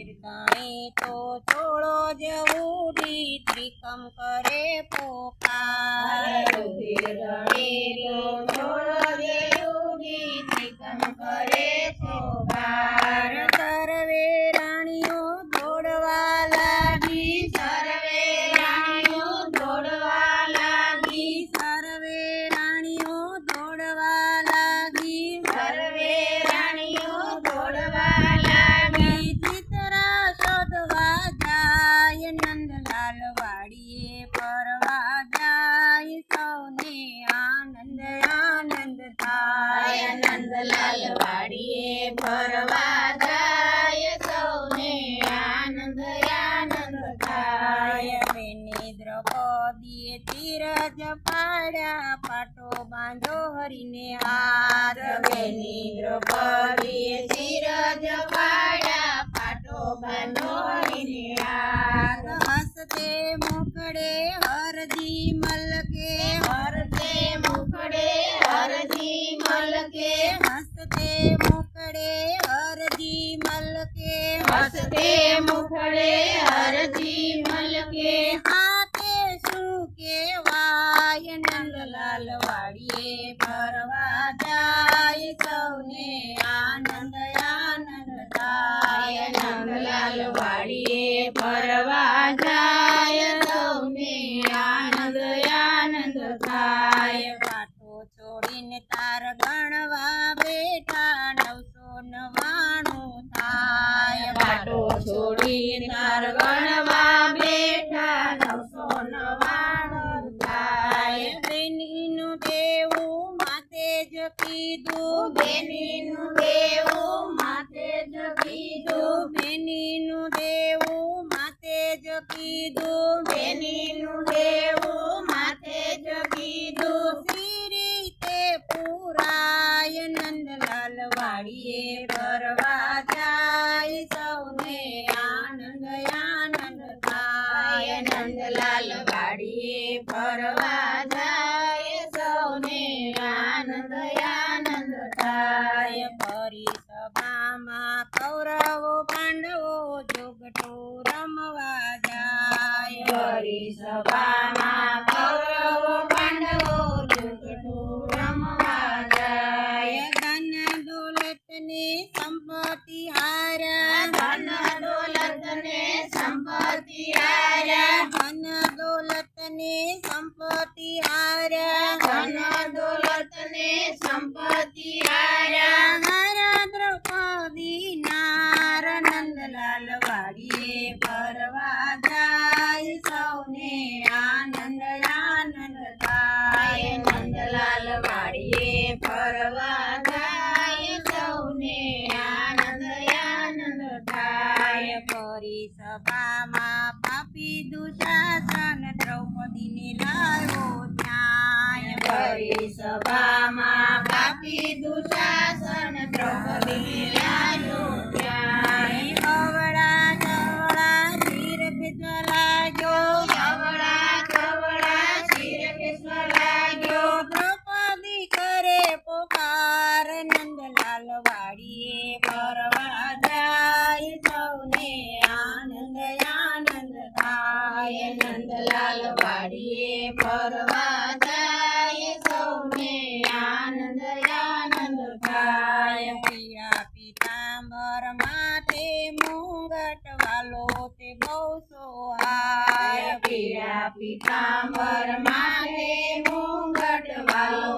તીર્થણી તો ચોળો જ ઉડી ત્રિકમ કરે પોકાર તીર્થણી તો ચોળો જ ઉડી ત્રિકમ કરે પોકાર સર્વે રાણીઓ દોડવા લાગી સર્વે રાણીઓ દોડવા લાગી સર્વે રાણીઓ દોડવા લાગી સર્વે રાણીઓ દોડવા લાગી ચિત્રા શોધવા જાય નંદલાલ વાડીએ ફરવા જાય સૌને આનંદ આનંદ થાય નંદલાલ વાડીએ ફરવા જાય સૌને આનંદ આનંદ થાય બેની દ્રૌપદીએ તીરજ પાડ્યા પાટો બાંધો હરીને હાર બેની દ્રૌપદીએ તીરજ પાડ્યા પાટો બાંધો હરીને હાર હસતે મુખડે હરજી મલકે હરતે મુખડે હરજી મલકે હસતે મુખડે હરજી મલકે હસતે મુખડે હરજી મલકે આતે શું કેવાય નંદલાલ વાડીએ ફરવા જાય સૌને આનંદ આનંદ થાય નંદલાલ વાડીએ ફરવા જાય સૌને આનંદ આનંદ થાય પાટો છોડીને તાર ગણવા બેઠા 999 થાય પાટો છોડીને તાર ગણવા બેઠા 999 થાય બેનીનું દેવું માથે જ કીધું બેનીનું દેવું માથે જ કીધું બેનીનું દેવું માથે જ કીધું બેનીનું દેવું માથે જ કીધું સી રીતે પુરાય નંદલાલ વાડીએ ફરવા જાય સૌને આનંદ આનંદ થાય નંદલાલ વાડીએ ફરવા જાય સૌને આનંદ આનંદ થાય ફરી સભામાં કૌરવો પાંડવો જોગટો રમવા જાય ફરી સભામાં કૌરવો પાંડવો જોગટો રમવા જાય ધન દોલતને સંપત્તિ હાર્યા ધન દોલતને સંપત્તિ હાર્યા ધન દોલતને સંપત્તિ હાર્યા ધન દોલતને સંપત્તિ હાર્યા હારા દ્રૌપદી નાર નંદલાલ વાડીએ ફરવા જાય સૌને આનંદ આનંદ થાય નંદલાલ વાડીએ ફરવા જાય સૌને આનંદ આનંદ થાય ફરી સભામાં પાપી દુશાસન દ્રૌપદીને લાવ્યો ન્યાય ફરી સભામાં પાપી દુશાસન દ્રૌપદીને લાવ્યો ન્યાય અવળા ચવળા શિર ખેંચવા લાગ્યો અવળા ચવળા શિર ખેંચવા લાગ્યો દ્રૌપદી કરે પોકાર નંદલાલ વાડીએ ફરવા જાય સૌને આનંદ આનંદ થાય નંદલાલ વાડીએ ફરવા જાય સૌને આનંદ આનંદ થાય પીળા પીતાંબર માથે મુંગટ વાલો તે બહુ સોહાય પીળા પીતાંબર માથે મુંગટ વાલો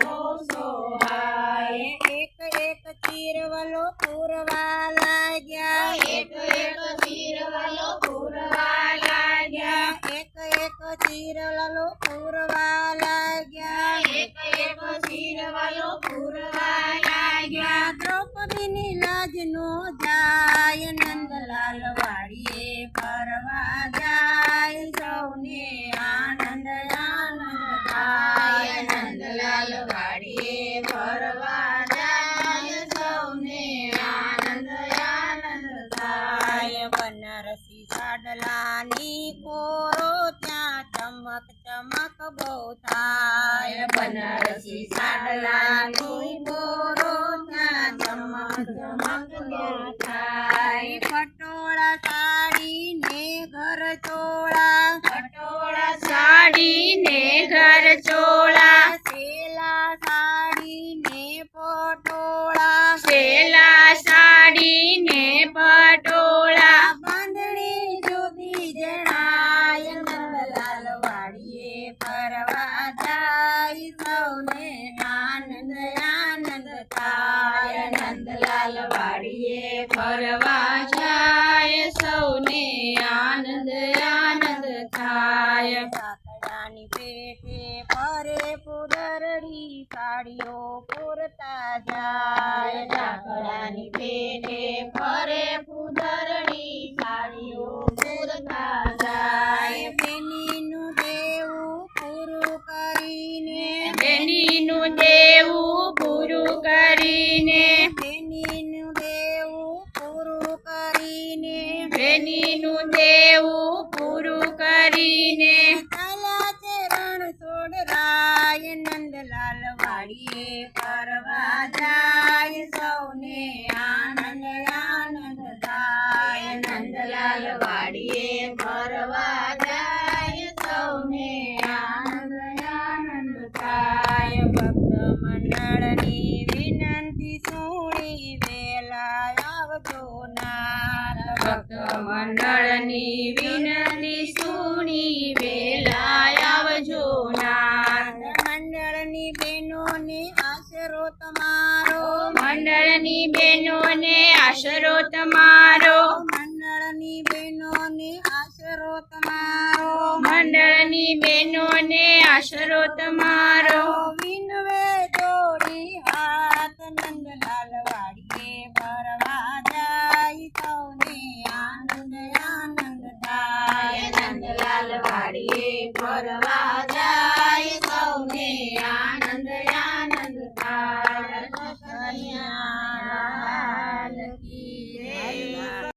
બહુ સોહાય એક એક ચીરવલો પૂરવા લાગ્યા એક એક ચીરવલો પૂરવા લાગ્યા એક એક ચીરવલો પૂરવા લાગ્યા એક એક ચીરવલો પૂરવા લાગ્યા દ્રૌપદીની લાજ નો જાય નંદલાલ વાડીએ ફરવા જાય સૌને આનંદ આનંદ થાય નંદલાલ વાડીએ ફરવા જાય સૌને આનંદ આનંદ થાય બનારસી સાડલાની કોરો ત્યાં ચમક ચમક બહુ થાય બનારસી સાડલાની કોરો ત્યાં ચમક ચમક બહુ થાય પટોળા જાય ઝાકળાની પેટે ફરે કુદરણી સાડીઓ પૂરતા જાય બેનીનું દેવું પૂરું કરીને બેનીનું દેવું પૂરું કરીને બેનીનું દેવું પૂરું કરીને બેનીનું દેવું પૂરું કરીને કાલા ચરણ છોડરાય નંદલાલ વાડીએ ફરવા જાય સૌને આનંદ આનંદ થાય નંદલાલ વાડીએ ફરવા જાય સૌને આનંદ આનંદ થાય ભક્ત મંડળની વિનંતી સુણી વેલા આવજો નાથ ભક્ત મંડળની વિનંતી સુણી વેલા આવજો નાથ મંડળની બહેનોને આશરો તમારો મંડળની બહેનોને આશરો તમારો મંડળની બહેનોને આશરો તમારો મંડળની બહેનોને આશરો તમારો વિનવે જોડી હાથ નંદલાલ વાડીએ ફરવા જાય સૌને આનંદ આનંદ થાય નંદલાલ વાડીએ ફરવા